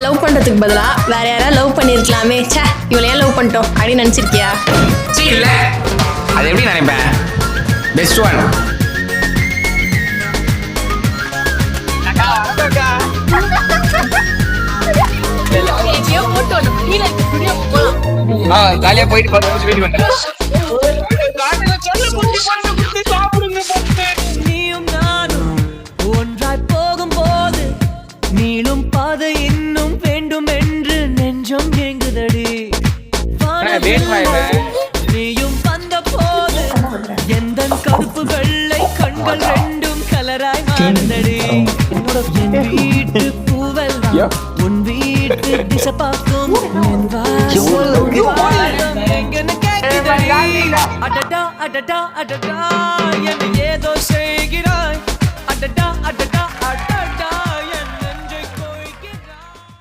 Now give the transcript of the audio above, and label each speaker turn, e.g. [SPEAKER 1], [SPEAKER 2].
[SPEAKER 1] Love பண்றதுக்கு பதிலா வேற யாராவது லவ் பண்ணிருக்கலாமே, ச்சே இவளையே லவ் பண்ணிட்டோம் அப்படின்னு நினைச்சிருக்கியா?
[SPEAKER 2] இல்ல அது எப்படி நினைப்பேன்? Best one. ஜாலியா போயிட்டு 10 நிமிஷம் வீட்டுக்கு வந்தேன்.
[SPEAKER 3] நீயும் நானும் ஒன்றாய் போகும் போது நீளும் பாதை இன்னும் வேண்டும் என்று நெஞ்சம் ஏங்குதடி. நீயும் வந்த போது எந்த கருப்பு வெள்ளை கண்கள் ரெண்டும் கலராய் மாறுதடி. என் வீட்டு பூவெல்லாம் உன் வீட்டு திசை பார்க்கும் என் வாசம் எங்கன்னு கேக்குதடி. அடடா அடடா அடடா என்ன ஏதோ செய்கிறாய்.